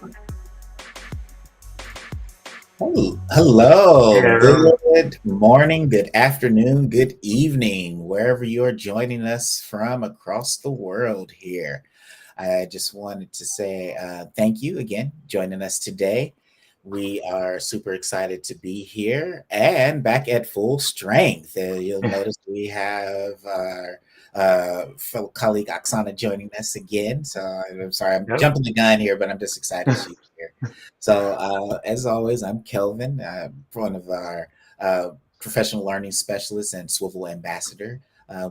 Hey, hello. Hello. Good morning, good afternoon, good evening, wherever you're joining us from across the world here. I just wanted to say thank you again joining us today. We are super excited to be here and back at full strength. You'll notice we have our fellow colleague Oksana joining us again. So I'm sorry, I'm Yep. jumping the gun here, but I'm just excited she's here. So, as always, I'm Kelvin, one of our professional learning specialists and Swivl ambassador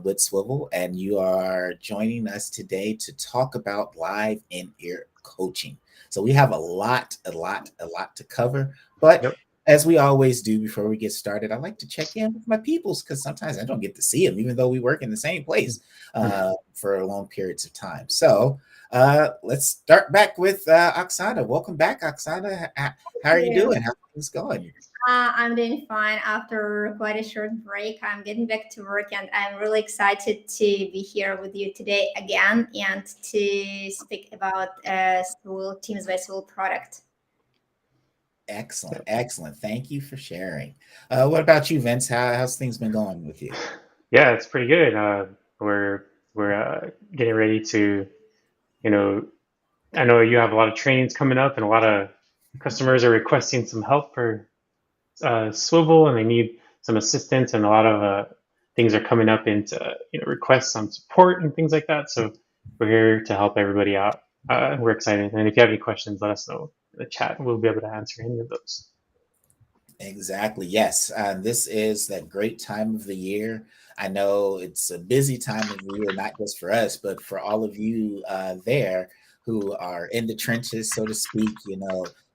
with Swivl, and you are joining us today to talk about live in-ear coaching. So we have a lot to cover, but Yep. as we always do before we get started, I like to check in with my peoples because sometimes I don't get to see them, even though we work in the same place for long periods of time. So let's start back with Oksana. Welcome back, Oksana. How are you You. doing? How are things going? I'm doing fine after quite a short break. I'm getting back to work and I'm really excited to be here with you today again and to speak about Swivl Teams by Swivl product. Excellent, excellent. Thank you for sharing. What about you, Vince? How's things been going with you? Yeah, it's pretty good. We're we're getting ready to, you know, I know you have a lot of trainings coming up, and a lot of customers are requesting some help for Swivel, and they need some assistance, and a lot of things are coming up into requests on support and things like that. So we're here to help everybody out. We're excited, and if you have any questions, let us know in the chat. We'll be able to answer any of those. Exactly. Yes. This is that great time of the year. I know it's a busy time of the year, not just for us, but for all of you there who are in the trenches, so to speak,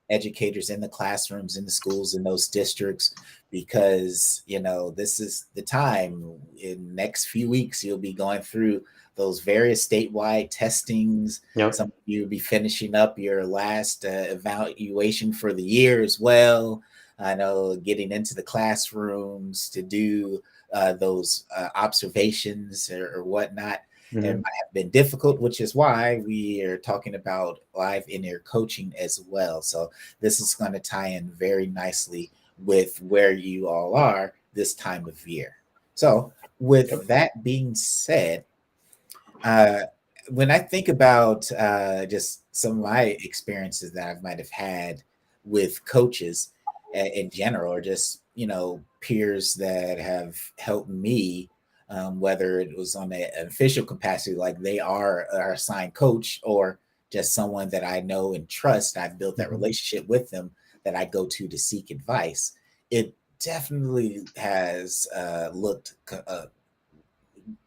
educators in the classrooms, in the schools, in those districts, because, this is the time. In the next few weeks, you'll be going through those various statewide testings. Yep. Some of you will be finishing up your last evaluation for the year as well. I know getting into the classrooms to do those observations or whatnot, it Hmm. might have been difficult, which is why we are talking about live in-ear coaching as well. So this is going to tie in very nicely with where you all are this time of year. So with Yep. that being said, uh, when I think about just some of my experiences that I might have had with coaches in general, or just peers that have helped me, whether it was on an official capacity, like they are our assigned coach, or just someone that I know and trust, I've built that Hmm. relationship with them that I go to seek advice. It definitely has looked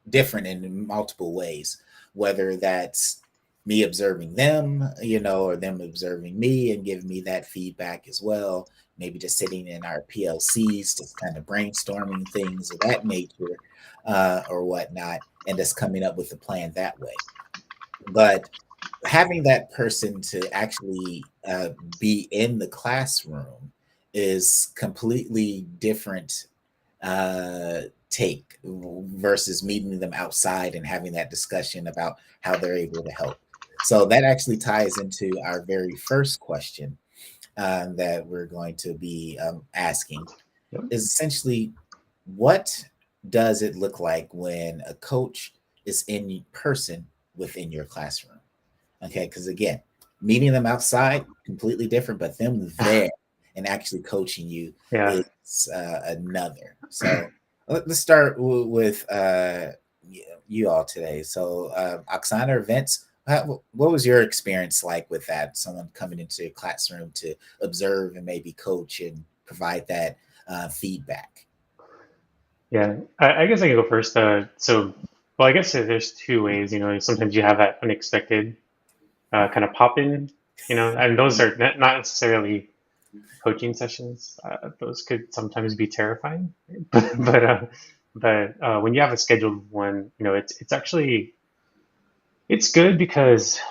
different in multiple ways, whether that's me observing them, or them observing me and giving me that feedback as well. Maybe just sitting in our PLCs, just kind of brainstorming things of that nature or whatnot, and just coming up with a plan that way. But having that person to actually be in the classroom is completely different take versus meeting them outside and having that discussion about how they're able to help. So that actually ties into our very first question that we're going to be asking Yep. is essentially, what does it look like when a coach is in person within your classroom? Okay, because again, meeting them outside completely different, but them there and actually coaching you Yeah. is another. So let's start with you all today. So Oksana or Vince, what was your experience like with that? Someone coming into your classroom to observe and maybe coach and provide that feedback. Yeah, I guess I can go first. Well, I guess there's two ways. Sometimes you have that unexpected kind of pop in, and those are not necessarily coaching sessions. Those could sometimes be terrifying, but when you have a scheduled one, it's actually it's good because it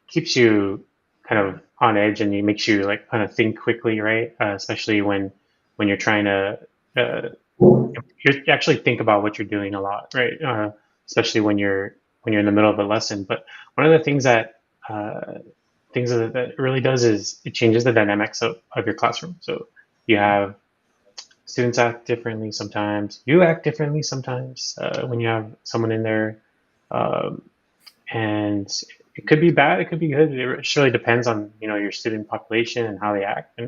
keeps you kind of on edge and it makes you like kind of think quickly, right? Especially when you're trying to uh, you actually think about what you're doing a lot, right? Especially when you're in the middle of a lesson. But one of the things that things that it really does is it changes the dynamics of your classroom. So you have students act differently sometimes. You act differently sometimes when you have someone in there, um, and it could be bad. It could be good. It really depends on your student population and how they act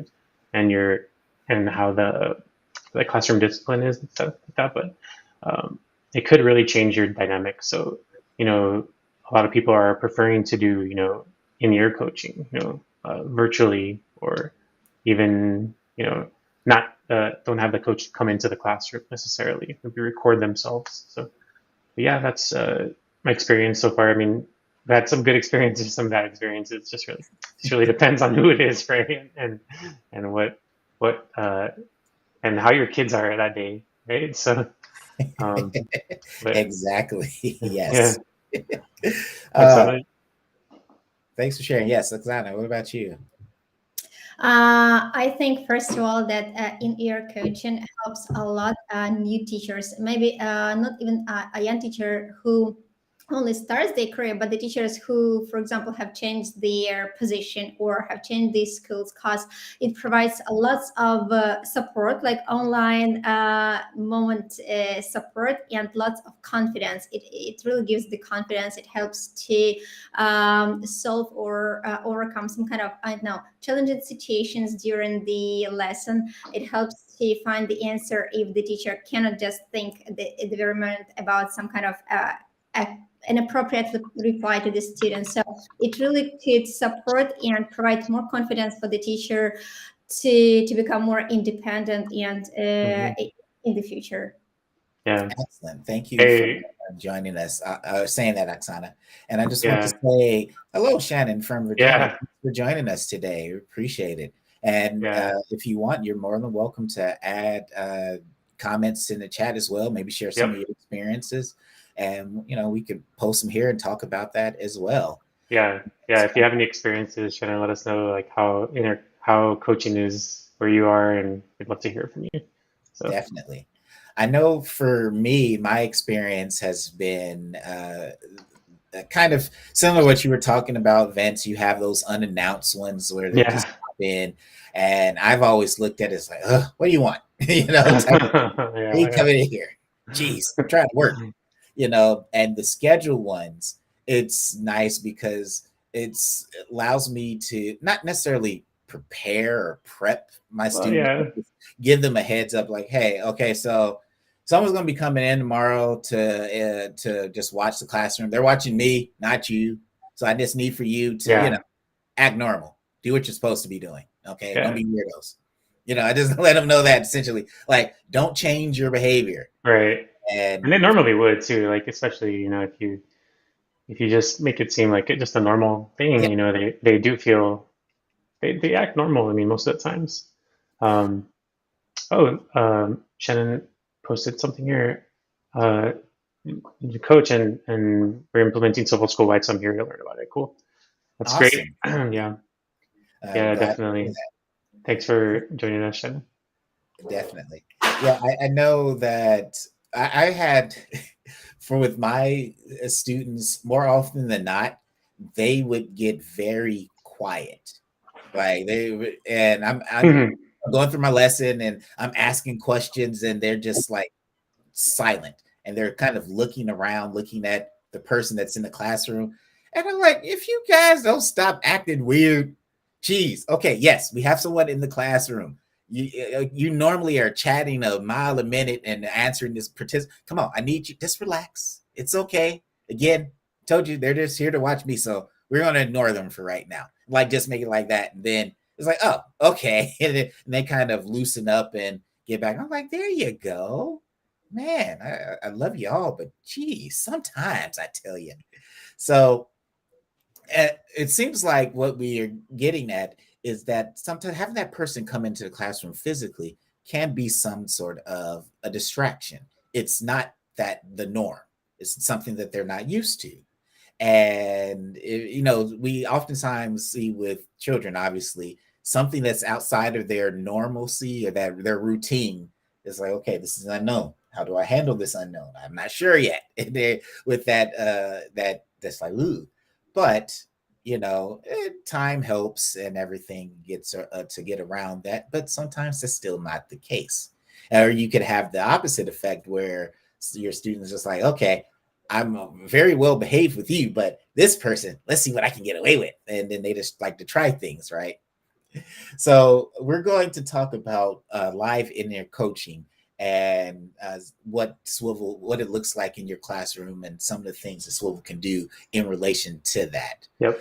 and your and how the classroom discipline is and stuff like that. But it could really change your dynamic. So a lot of people are preferring to do in-ear coaching, virtually, or even not don't have the coach come into the classroom necessarily. Maybe record themselves. So yeah, that's my experience so far. I mean, I've had some good experiences, some bad experiences. It just really depends on who it is, right? And what and how your kids are that day, right? So, but Exactly. yeah, Yes. uh, Oksana, Thanks for sharing. Yes, Oksana, what about you? I think first of all that in-ear coaching helps a lot new teachers, maybe not even a young teacher who only starts their career, but the teachers who, for example, have changed their position or have changed their skills, because it provides a lots of support, like online moment support, and lots of confidence. It really gives the confidence. It helps to solve or overcome some kind of, I don't know, challenging situations during the lesson. It helps to find the answer if the teacher cannot just think at the very moment about some kind of an appropriate reply to the student. So it really could support and provide more confidence for the teacher to become more independent and mhm. in the future. Yeah, Excellent. Thank you for hey, joining us, saying that, Oksana. And I just want to yeah, say hello, Shannon from Virginia. yeah, Thanks for joining us today. We appreciate it. And yeah, if you want, you're more than welcome to add comments in the chat as well. Maybe share some of yep, your experiences, and we could post them here and talk about that as well. yeah, yeah. If you have any experiences, Shannon, let us know like how coaching is where you are, and we'd love to hear from you. So Definitely. I know for me, my experience has been kind of similar to what you were talking about, events. You have those unannounced ones where they yeah, just pop in. And I've always looked at it as like, what do you want? Type of thing. Why are you yeah, coming in here? Jeez, I'm trying to work. And the scheduled ones, it's nice because it allows me to not necessarily prepare or prep my well, students, but yeah, just give them a heads up like, hey, okay, so someone's going to be coming in tomorrow to just watch the classroom. They're watching me, not you. So I just need for you to, yeah, act normal, do what you're supposed to be doing. Okay. Don't yeah, be weirdos. I just let them know that essentially, like, don't change your behavior. right. And And they normally would too, like especially if you just make it seem like it's just a normal thing, yeah, they do feel they act normal. I mean, most of the times. Um, Shannon posted something here. Uh, the coach and we're implementing Swivl school-wide, so I'm here to learn about it. Cool. That's great. awesome. Yeah, yeah, Glad to hear definitely. Thanks for joining us, Shannon. that. Definitely. Yeah, I know that I had for with my students more often than not, they would get very quiet. Like and I'm Mhm. going through my lesson and I'm asking questions and they're just like silent and they're kind of looking around, looking at the person that's in the classroom. And I'm like, if you guys don't stop acting weird, geez, okay, yes, we have someone in the classroom. You normally are chatting a mile a minute and answering this participant. Come on, I need you. Just relax. It's okay. Again, told you they're just here to watch me, so we're gonna ignore them for right now. Like just make it like that, and then it's like, oh, okay, and they kind of loosen up and get back. I'm like, there you go, man. I love you all, but geez, sometimes I tell you. So it seems like what we are getting at is that sometimes having that person come into the classroom physically can be some sort of a distraction. It's not that the norm. It's something that they're not used to. And we oftentimes see with children, obviously, something that's outside of their normalcy or that their routine is like, okay, this is unknown. How do I handle this unknown? I'm not sure yet. And with that's like, ooh. But time helps and everything gets to get around that, but sometimes that's still not the case. Or you could have the opposite effect where your students just like, okay, I'm very well behaved with you, but this person, let's see what I can get away with. And then they just like to try things, right? So we're going to talk about live in-air coaching and what it looks like in your classroom and some of the things that Swivl can do in relation to that. Yep.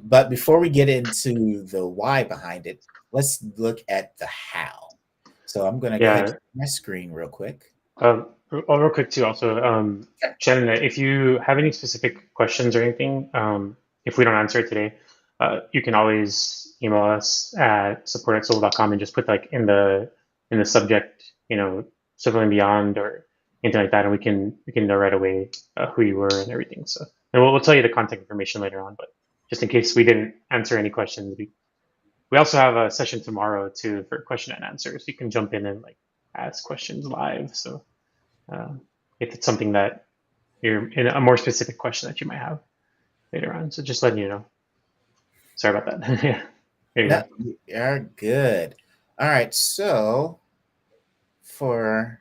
But before we get into the why behind it, let's look at the how. So I'm going to go ahead and share my screen real quick. Real quick too, also, Shannon, if you have any specific questions or anything, if we don't answer it today, you can always email us at support@swivl.com and just put like in the subject, Swivl and Beyond or anything like that, and we can know right away who you were and everything. So, and we'll tell you the contact information later on, but just in case we didn't answer any questions, we also have a session tomorrow too for question and answers. You can jump in and like ask questions live. So if it's something that you're in a more specific question that you might have later on, so just letting you know. Sorry about that. Yeah, no, you are good. All right, so for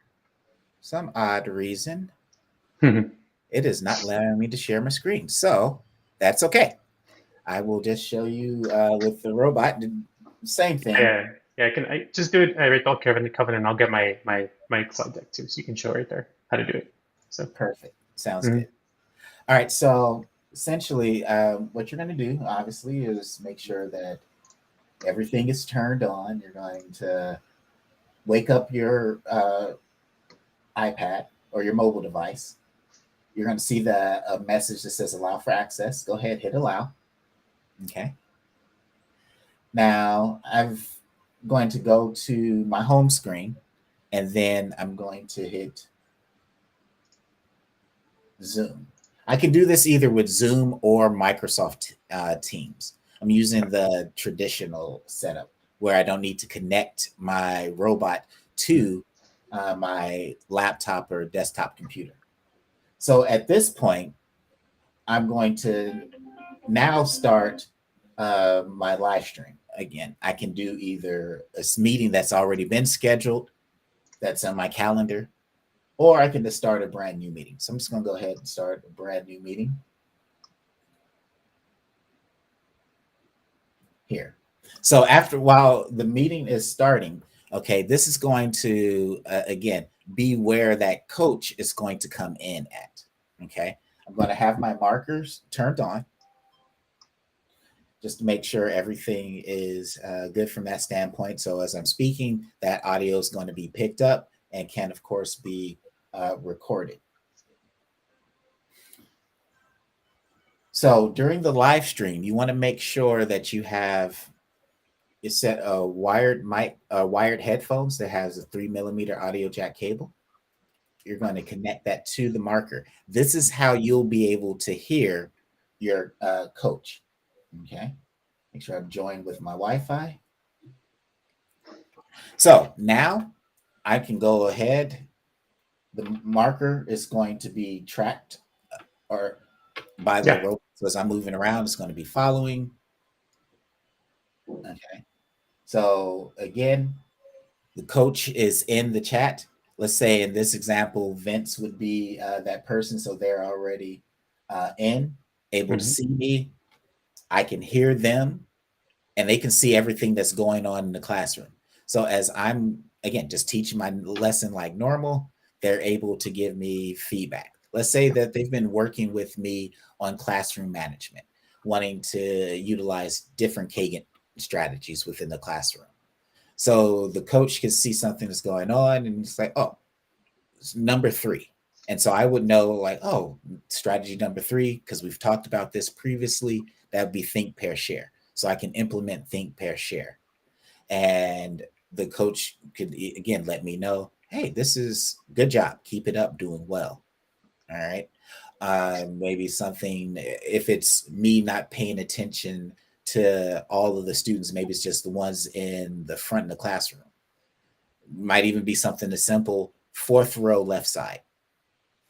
some odd reason, it is not allowing me to share my screen, so that's okay. I will just show you with the robot, the same thing. Yeah. I just do it right there, Kelvin, and I'll get my slide deck too, so you can show right there how to do it. So perfect. Sounds good. All right. So essentially, what you're going to do, obviously, is make sure that everything is turned on. You're going to wake up your iPad or your mobile device. You're going to see a message that says allow for access. Go ahead, hit allow. Okay. Now I'm going to go to my home screen, and then I'm going to hit Zoom. I can do this either with Zoom or Microsoft Teams. I'm using the traditional setup where I don't need to connect my robot to my laptop or desktop computer. So at this point, I'm going to now start my live stream. Again, I can do either a meeting that's already been scheduled, that's on my calendar, or I can just start a brand new meeting. So I'm just going to go ahead and start a brand new meeting here. So while the meeting is starting, okay, this is going to, again, be where that coach is going to come in at, okay? I'm going to have my markers turned on just to make sure everything is good from that standpoint. So as I'm speaking, that audio is going to be picked up and can, of course, be recorded. So during the live stream, you want to make sure that you have set a wired headphones that has a 3mm audio jack cable. You're going to connect that to the marker. This is how you'll be able to hear your coach. Okay, make sure I'm joined with my Wi-Fi. So now I can go ahead. The marker is going to be tracked or by the robot. So as I'm moving around, it's going to be following. Okay. So again, the coach is in the chat. Let's say in this example, Vince would be that person. So they're already able to see me. I can hear them and they can see everything that's going on in the classroom. So as I'm, again, just teaching my lesson like normal, they're able to give me feedback. Let's say that they've been working with me on classroom management, wanting to utilize different Kagan strategies within the classroom. So the coach can see something that's going on and it's like, oh, it's number 3. And so I would know like, oh, strategy number 3, because we've talked about this previously, that would be think, pair, share. So I can implement think, pair, share. And the coach could, again, let me know, hey, this is good job. Keep it up, doing well. All right. Maybe something, if it's me not paying attention to all of the students, maybe it's just the ones in the front of the classroom. Might even be something as simple, 4th row left side.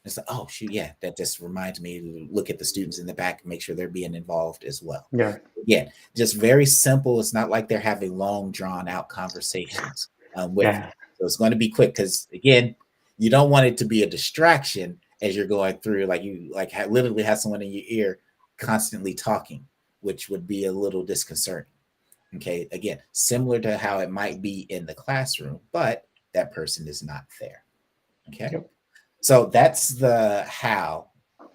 It's like, oh shoot, yeah, that just reminds me to look at the students in the back and make sure they're being involved as well. Yeah. Yeah, just very simple. It's not like they're having long, drawn out conversations with you. Yeah. So it's going to be quick because again, you don't want it to be a distraction as you're going through. Like you literally have someone in your ear constantly talking, which would be a little disconcerting. Okay, again, similar to how it might be in the classroom, but that person is not there. Okay. Yep. So that's the how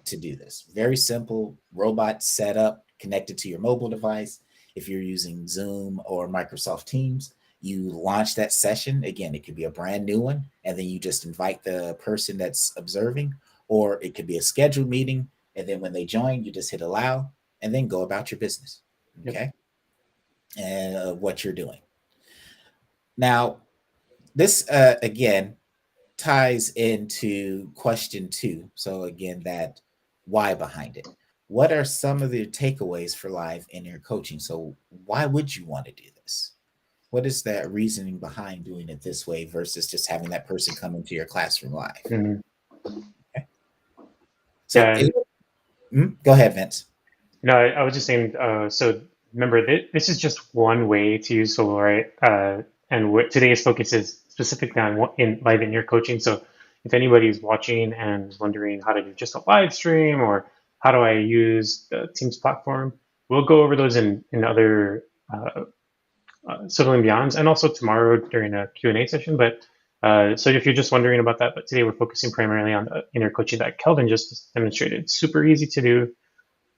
to do this. Very simple robot setup connected to your mobile device. If you're using Zoom or Microsoft Teams, you launch that session. Again, it could be a brand new one, and then you just invite the person that's observing, or it could be a scheduled meeting. And then when they join, you just hit allow and then go about your business. Okay. Yep. And what you're doing. Now, this again ties into question 2. So again, that why behind it. What are some of the takeaways for live in-ear coaching? So why would you want to do this? What is that reasoning behind doing it this way versus just having that person come into your classroom live? Mm-hmm. Okay. So go ahead, Vince. No, I was just saying, so remember, this is just one way to use Swivl, right? And what today's focus is specifically on live in-ear coaching. So if anybody is watching and is wondering how to do just a live stream or how do I use the Teams platform, we'll go over those in other Swivl and Beyonds, and also tomorrow during a Q&A session. But so if you're just wondering about that, but today we're focusing primarily on the in-ear coaching that Kelvin just demonstrated. Super easy to do.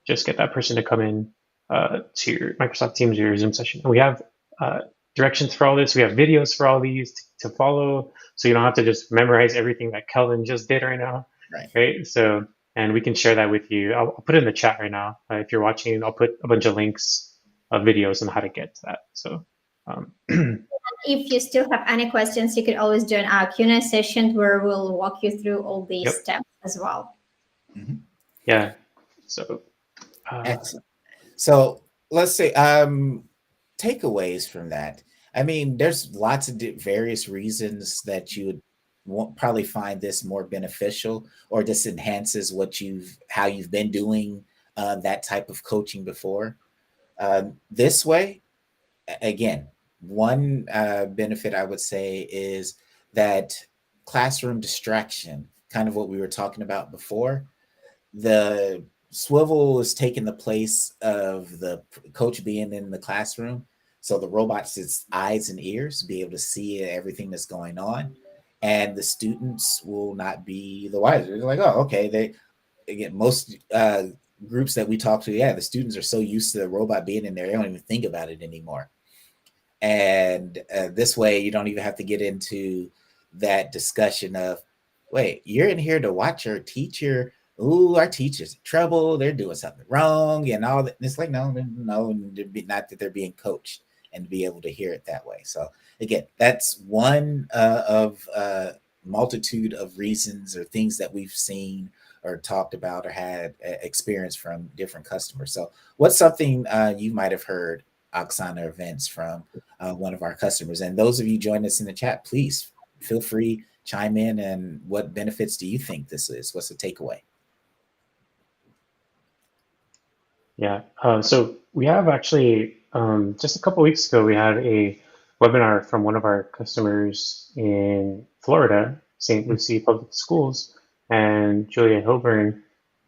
Just get that person to come in to your Microsoft Teams or your Zoom session. And we have directions for all this. We have videos for all these to follow, so you don't have to just memorize everything that Kelvin just did right now. Right? So, and we can share that with you. I'll put it in the chat right now. If you're watching, I'll put a bunch of links of videos on how to get to that. So. If you still have any questions, you could always join our Q&A session where we'll walk you through all these steps as well. Mm-hmm. Yeah. So. Excellent. So let's say takeaways from that. I mean, there's lots of various reasons that you would probably find this more beneficial, or this enhances how you've been doing that type of coaching before. This way, again, one benefit I would say is that classroom distraction, kind of what we were talking about before. The Swivl is taking the place of the coach being in the classroom. So the robot's eyes and ears be able to see everything that's going on. And the students will not be the wiser. They're like, oh, okay. Most groups that we talk to, the students are so used to the robot being in there, they don't even think about it anymore. And this way, you don't even have to get into that discussion of, wait, you're in here to watch your teacher. Ooh, our teacher's in trouble. They're doing something wrong and all that. And it's like, no, not that they're being coached, and to be able to hear it that way. So again, that's one of multitude of reasons or things that we've seen or talked about or had experience from different customers. So what's something you might have heard, Oksana, or Vince, from one of our customers? And those of you joining us in the chat, please feel free, chime in. And what benefits do you think this is? What's the takeaway? Yeah, so we have actually, just a couple weeks ago, we had a webinar from one of our customers in Florida, St. Lucie Public Schools, and Julia Hilburn,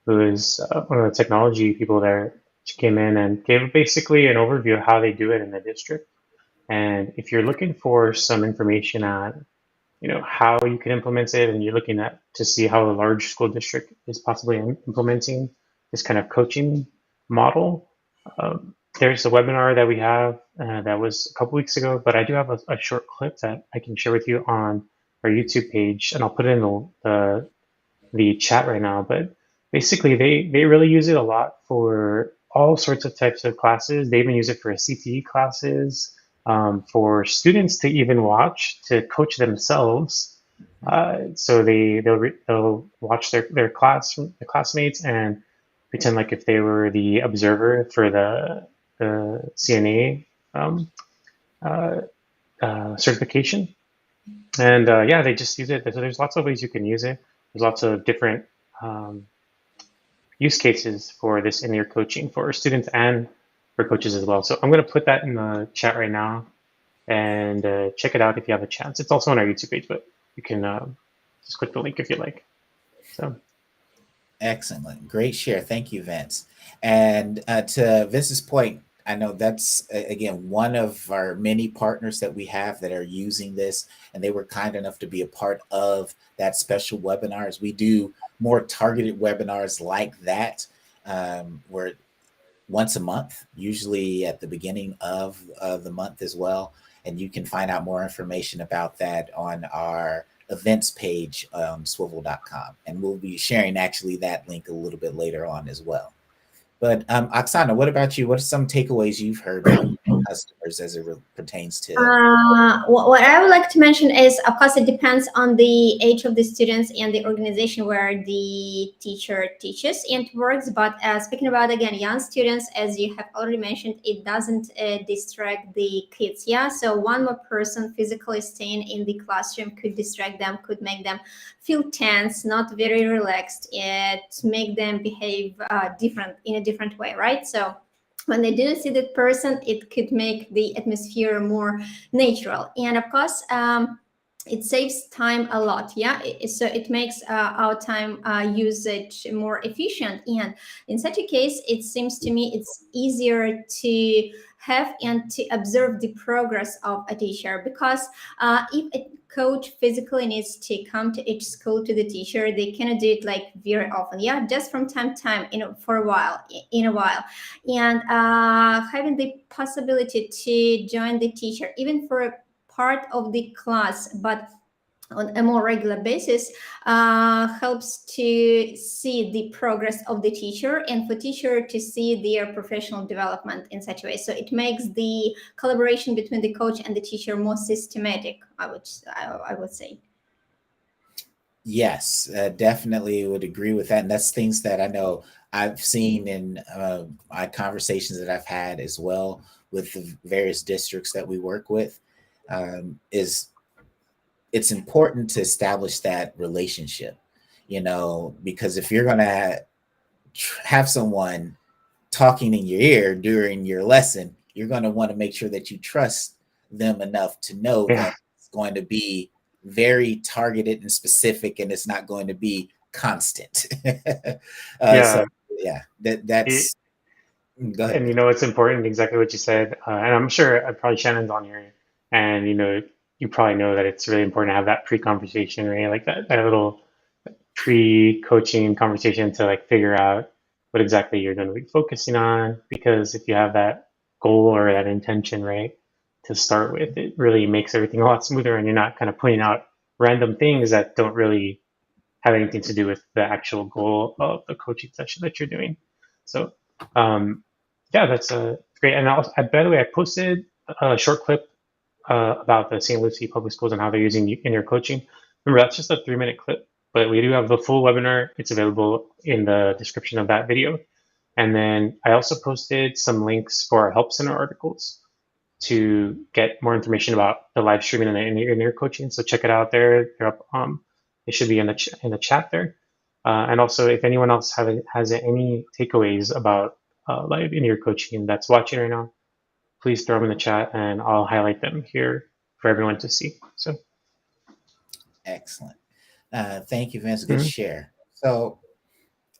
who is one of the technology people there. She came in and gave basically an overview of how they do it in the district. And if you're looking for some information on, how you can implement it, and you're looking to see how a large school district is possibly implementing this kind of coaching model, there's a webinar that we have that was a couple weeks ago, but I do have a short clip that I can share with you on our YouTube page, and I'll put it in the chat right now. But basically, they really use it a lot for all sorts of types of classes. They even use it for CTE classes, for students to even watch to coach themselves. So they'll watch their classmates and pretend like if they were the observer for the CNA certification. And they just use it. So there's lots of ways you can use it. there's lots of different use cases for this in-ear coaching for students and for coaches as well. So I'm going to put that in the chat right now, and check it out if you have a chance. It's also on our YouTube page, but you can just click the link if you like. So excellent, great share. Thank you, Vince. And to Vince's point, I know that's again one of our many partners that we have that are using this, and they were kind enough to be a part of that special webinars. We do more targeted webinars like that, where once a month, usually at the beginning of the month as well. And you can find out more information about that on our events page on swivl.com. And we'll be sharing actually that link a little bit later on as well. But Oksana, what about you? What are some takeaways you've heard from customers as it pertains to? What I would like to mention is, of course, it depends on the age of the students and the organization where the teacher teaches and works. But speaking about, again, young students, as you have already mentioned, it doesn't distract the kids. Yeah, so one more person physically staying in the classroom could distract them, could make them feel tense, not very relaxed, and make them behave in a different way, right? So when they didn't see that person, it could make the atmosphere more natural. And of course, it saves time a lot. Yeah, so it makes our time usage more efficient. And in such a case, it seems to me it's easier to have and to observe the progress of a teacher, because if a coach physically needs to come to each school to the teacher, they cannot do it like very often. Yeah, just from time to time, for a while, and having the possibility to join the teacher even for a part of the class, but on a more regular basis, helps to see the progress of the teacher, and for teacher to see their professional development in such a way. So it makes the collaboration between the coach and the teacher more systematic, I would say. Yes, definitely would agree with that. And that's things that I know I've seen in my conversations that I've had as well with the various districts that we work with, is it's important to establish that relationship, because if you're going to have someone talking in your ear during your lesson, you're going to want to make sure that you trust them enough to know that it's going to be very targeted and specific, and it's not going to be constant. So yeah, that's go ahead. And it's important, exactly what you said. And I'm sure probably Shannon's on here, and you probably know that it's really important to have that pre-conversation, right? Like that little pre-coaching conversation to like figure out what exactly you're going to be focusing on. Because if you have that goal or that intention, right, to start with, it really makes everything a lot smoother, and you're not kind of pointing out random things that don't really have anything to do with the actual goal of the coaching session that you're doing. So yeah, that's great. And by the way, I posted a short clip about the St. Lucie Public Schools and how they're using in-ear coaching. Remember, that's just a 3-minute clip, but we do have the full webinar. It's available in the description of that video. And then I also posted some links for our Help Center articles to get more information about the live streaming and the in-ear coaching. So check it out there. They're up. It should be in the chat there. And also, if anyone else has any takeaways about live in-ear coaching that's watching right now, please throw them in the chat, and I'll highlight them here for everyone to see. So, excellent. Thank you, Vince. Good share. So,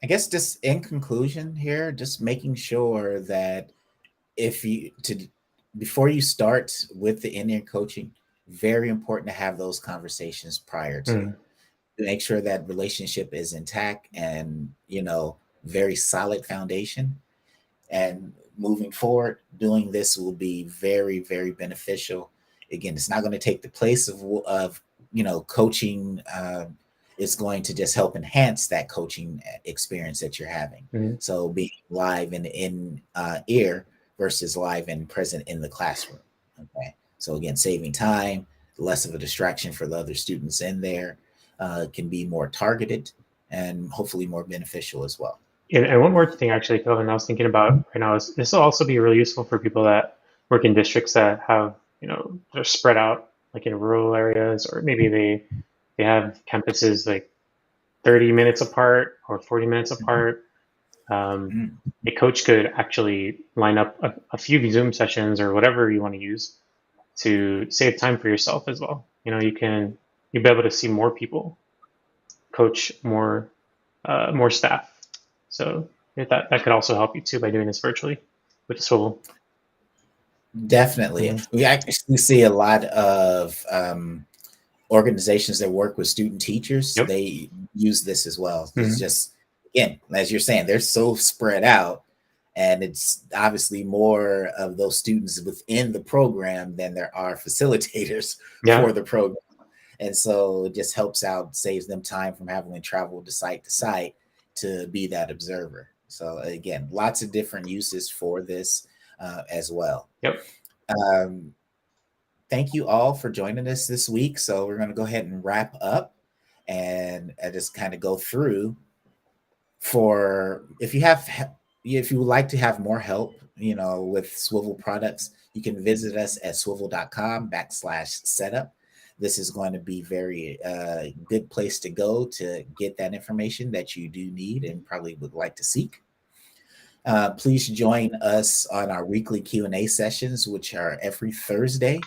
I guess just in conclusion here, just making sure that before you start with the in-ear coaching, very important to have those conversations prior to make sure that relationship is intact and very solid foundation. And moving forward, doing this will be very, very beneficial. Again, it's not going to take the place of coaching. It's going to just help enhance that coaching experience that you're having. So being live and in ear versus live and present in the classroom. Okay. So again, saving time, less of a distraction for the other students in there, can be more targeted and hopefully more beneficial as well. And one more thing, actually, Kelvin, I was thinking about right now is this will also be really useful for people that work in districts that have, they're spread out like in rural areas, or maybe they have campuses like 30 minutes apart or 40 minutes apart. A coach could actually line up a few Zoom sessions or whatever you want to use to save time for yourself as well. You'll be able to see more people, coach more staff. So that could also help you too by doing this virtually with the Swivl. Definitely. We actually see a lot of organizations that work with student teachers. Yep. They use this as well. It's just, again, as you're saying, they're so spread out, and it's obviously more of those students within the program than there are facilitators for the program. And so it just helps out, saves them time from having to travel to site to be that observer. So again, lots of different uses for this as well. Yep. Thank you all for joining us this week. So we're going to go ahead and wrap up and just kind of go through for if you would like to have more help, with Swivl products, you can visit us at swivl.com/setup. This is going to be very good place to go to get that information that you do need and probably would like to seek. Please join us on our weekly Q&A sessions, which are every Thursday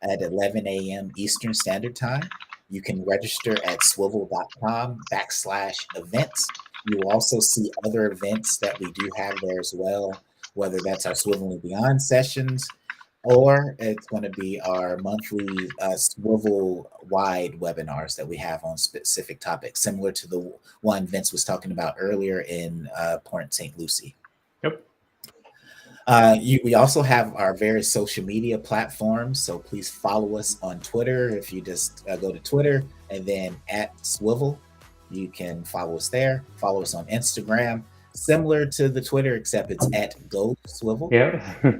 at 11 a.m. Eastern Standard Time. You can register at swivl.com/events. You will also see other events that we do have there as well, whether that's our Swivl and Beyond sessions, or it's going to be our monthly Swivl-wide webinars that we have on specific topics, similar to the one Vince was talking about earlier in Port St. Lucie. Yep. We also have our various social media platforms, so please follow us on Twitter. If you just go to Twitter and then @Swivl, you can follow us there. Follow us on Instagram, similar to the Twitter, except it's @GoSwivl. Yeah.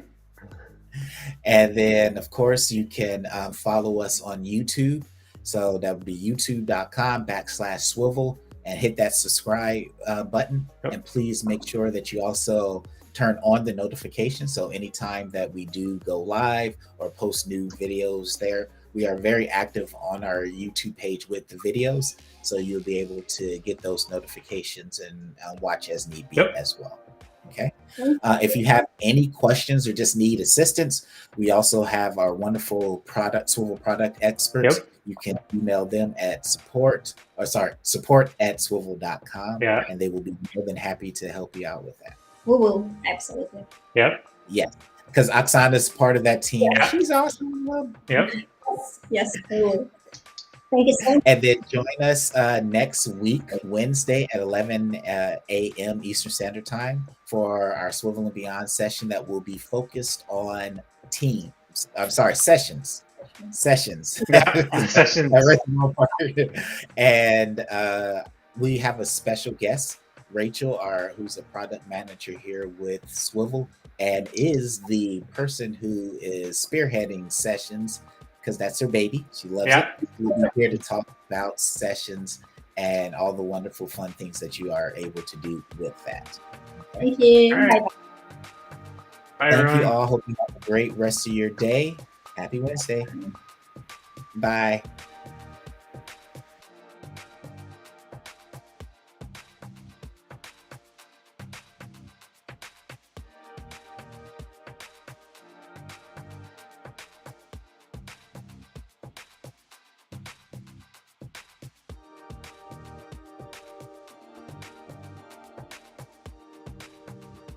And then, of course, you can follow us on YouTube. So that would be youtube.com/Swivl, and hit that subscribe button. Yep. And please make sure that you also turn on the notifications. So anytime that we do go live or post new videos there, we are very active on our YouTube page with the videos. So you'll be able to get those notifications and watch as need be as well. Okay. If you have any questions or just need assistance, we also have our wonderful Swivl product experts. Yep. You can email them at support@swivl.com, and they will be more than happy to help you out with that. We will, absolutely. Yep. Yeah, because Oksana's part of that team. Yeah. She's awesome. Yep. Yes, we will. Thank you so much. And then join us next week, Wednesday at 11 a.m. Eastern Standard Time for our Swivl and Beyond session that will be focused on sessions. Yeah, sessions. And we have a special guest, Rachel, who's a product manager here with Swivl, and is the person who is spearheading sessions, because that's her baby. She loves it. We'll be here to talk about sessions and all the wonderful fun things that you are able to do with that. Okay? Thank you. Right. Bye, Thank everyone. you all. Hope you have a great rest of your day. Happy Wednesday. Bye.